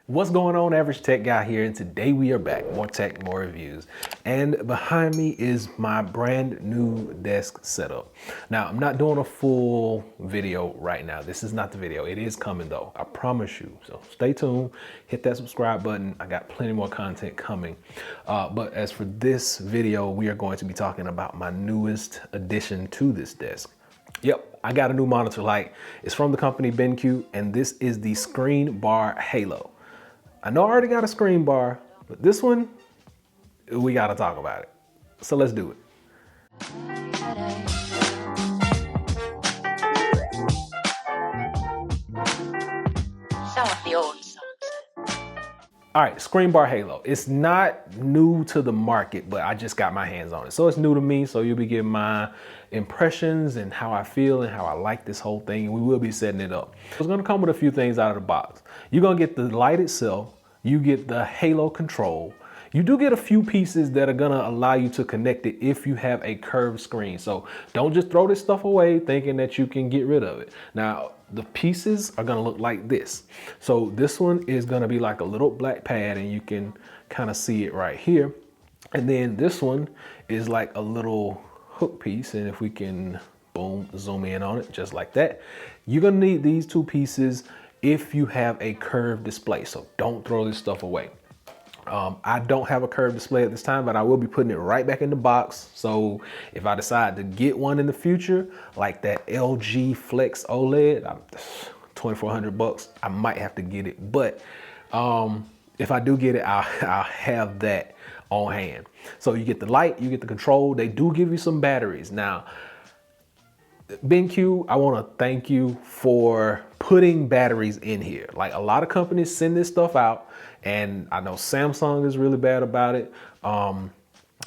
What's going on, Average Tech Guy here, and today we are back, more tech, more reviews. And behind me is my brand new desk setup. Now, I'm not doing a full video right now. This is not the video. It is coming though, I promise you. So stay tuned, hit that subscribe button. I got plenty more content coming. But as for this video, we are going to be talking about my newest addition to this desk. Yep, I got a new monitor light. It's from the company BenQ, and this is the Screenbar Halo. I know I already got a screen bar, but this one, we gotta talk about it. So let's do it. Some of the old songs. All right, Screenbar Halo. It's not new to the market, but I just got my hands on it. So it's new to me, so you'll be getting my impressions and how I feel and how I like this whole thing, and we will be setting it up. It's gonna come with a few things out of the box. You're gonna get the light itself, you get the Halo control. You do get a few pieces that are gonna allow you to connect it if you have a curved screen. So don't just throw this stuff away thinking that you can get rid of it. Now, the pieces are gonna look like this. So this one is gonna be like a little black pad, and you can kind of see it right here. And then this one is like a little hook piece. And if we can, boom, zoom in on it just like that. You're gonna need these two pieces if you have a curved display. So don't throw this stuff away. I don't have a curved display at this time, but I will be putting it right back in the box. So if I decide to get one in the future, like that LG Flex OLED, 2,400 bucks, I might have to get it. But if I do get it, I'll have that on hand. So you get the light, you get the control. They do give you some batteries. Now, BenQ, I want to thank you for putting batteries in here. Like, a lot of companies send this stuff out, and I know Samsung is really bad about it.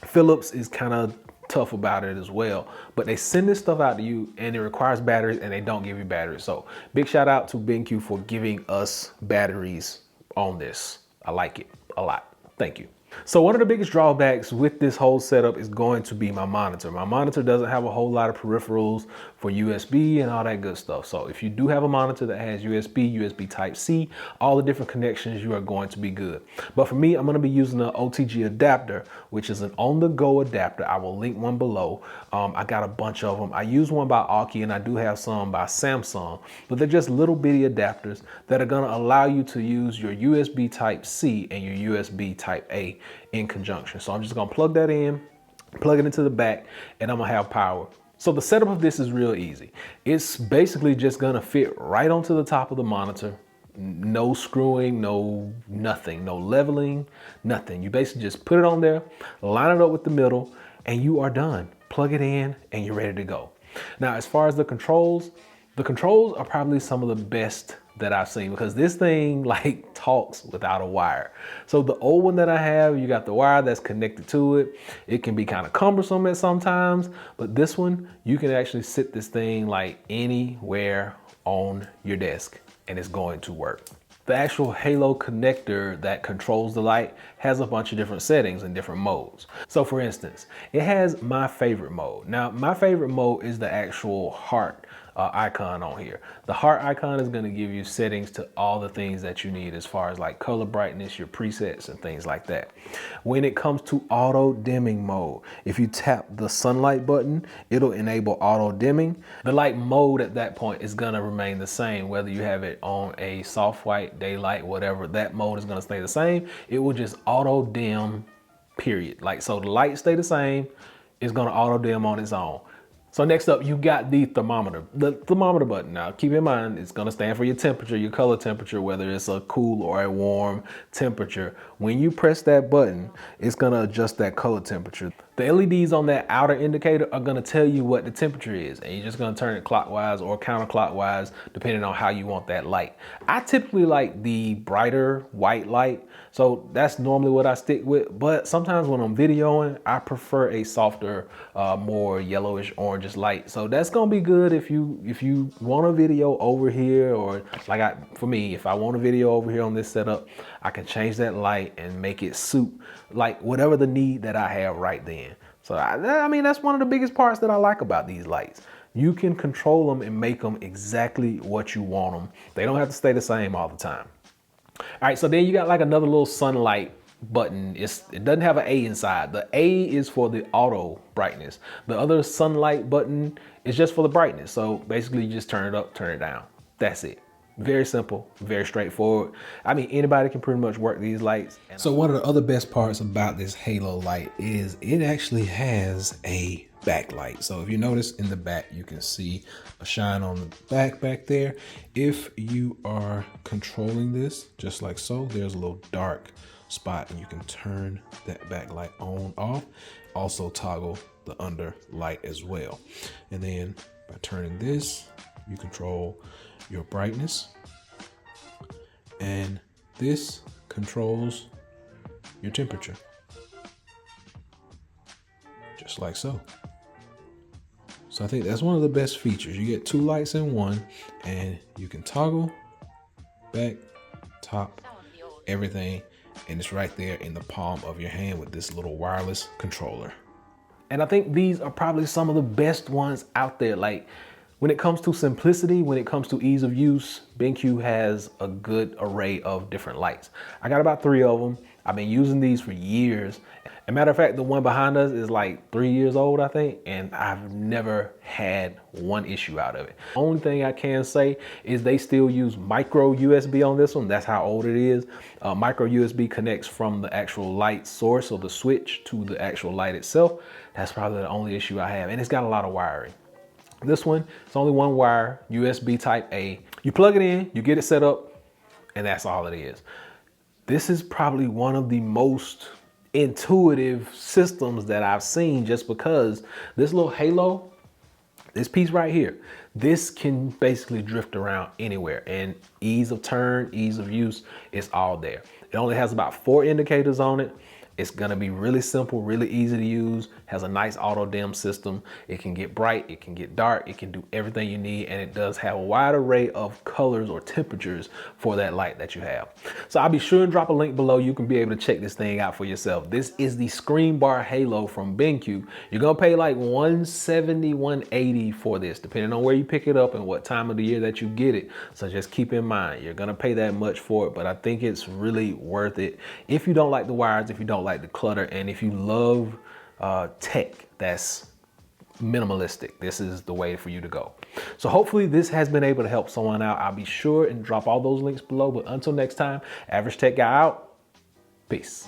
Philips is kind of tough about it as well, but they send this stuff out to you and it requires batteries, and they don't give you batteries. So big shout out to BenQ for giving us batteries on this. I like it a lot. Thank you. So one of the biggest drawbacks with this whole setup is going to be my monitor. My monitor doesn't have a whole lot of peripherals for USB and all that good stuff. So if you do have a monitor that has USB, USB Type-C, all the different connections, you are going to be good. But for me, I'm going to be using an OTG adapter, which is an on-the-go adapter. I will link one below. I got a bunch of them. I use one by Aki, and I do have some by Samsung, but they're just little bitty adapters that are going to allow you to use your USB Type-C and your USB Type-A in conjunction. So I'm just gonna plug that in, plug it into the back, and I'm gonna have power. So the setup of this is real easy. It's basically just gonna fit right onto the top of the monitor. No screwing, no nothing, no leveling, nothing. You basically just put it on there, line it up with the middle, and you are done. Plug it in and you're ready to go. Now, as far as the controls are probably some of the best that I've seen, because this thing like talks without a wire. So the old one that I have, you got the wire that's connected to it. It can be kind of cumbersome at sometimes, but this one, you can actually sit this thing like anywhere on your desk and it's going to work. The actual Halo connector that controls the light has a bunch of different settings and different modes. So for instance, it has my favorite mode. Now, my favorite mode is the actual heart icon on here. The heart icon is going to give you settings to all the things that you need as far as like color brightness, your presets, and things like that. When it comes to auto dimming mode, if you tap the sunlight button, it'll enable auto dimming. The light mode at that point is going to remain the same, whether you have it on a soft white, daylight, whatever. That mode is going to stay the same. It will just auto dim, period. Like, so the light stay the same, it's going to auto dim on its own. So next up, you got the thermometer. The thermometer button. Now, keep in mind, it's gonna stand for your temperature, your color temperature, whether it's a cool or a warm temperature. When you press that button, it's gonna adjust that color temperature. The LEDs on that outer indicator are gonna tell you what the temperature is, and you're just gonna turn it clockwise or counterclockwise, depending on how you want that light. I typically like the brighter white light, so that's normally what I stick with, but sometimes when I'm videoing, I prefer a softer, more yellowish, orangish light. So that's gonna be good if you want a video over here, or like for me, if I want a video over here on this setup, I can change that light and make it suit like whatever the need that I have right then. So I mean, that's one of the biggest parts that I like about these lights. You can control them and make them exactly what you want them. They don't have to stay the same all the time. All right, so then you got like another little sunlight button. It doesn't have an A inside. The A is for the auto brightness. The other sunlight button is just for the brightness. So basically you just turn it up, turn it down. That's it. Very simple, very straightforward. I mean, anybody can pretty much work these lights. So one of the other best parts about this halo light is it actually has a backlight. So if you notice in the back, you can see a shine on the back there. If you are controlling this, just like so, there's a little dark spot and you can turn that backlight on, off. Also toggle the under light as well. And then by turning this, you control your brightness, and this controls your temperature, just like so. So I think that's one of the best features. You get two lights in one, and you can toggle back, top, everything, and it's right there in the palm of your hand with this little wireless controller. And I think these are probably some of the best ones out there. Like, when it comes to simplicity, when it comes to ease of use, BenQ has a good array of different lights. I got about 3 of them. I've been using these for years. As a matter of fact, the one behind us is like 3 years old, I think, and I've never had one issue out of it. Only thing I can say is they still use micro USB on this one. That's how old it is. Micro USB connects from the actual light source or the switch to the actual light itself. That's probably the only issue I have, and it's got a lot of wiring. This one, it's only one wire, USB type A. You plug it in, you get it set up, and that's all it is. This is probably one of the most intuitive systems that I've seen, just because this little halo, this piece right here, this can basically drift around anywhere, and ease of turn, ease of use, it's all there. It only has about 4 indicators on it. It's gonna be really simple, really easy to use, has a nice auto dim system. It can get bright, it can get dark, it can do everything you need, and it does have a wide array of colors or temperatures for that light that you have. So I'll be sure and drop a link below. You can be able to check this thing out for yourself. This is the Screenbar Halo from BenQ. You're gonna pay like $170, $180 for this, depending on where you pick it up and what time of the year that you get it. So just keep in mind, you're gonna pay that much for it, but I think it's really worth it. If you don't like the wires, if you don't like the clutter, and if you love tech that's minimalistic, this is the way for you to go. So hopefully this has been able to help someone out. I'll be sure and drop all those links below, but until next time, Average Tech Guy out. Peace.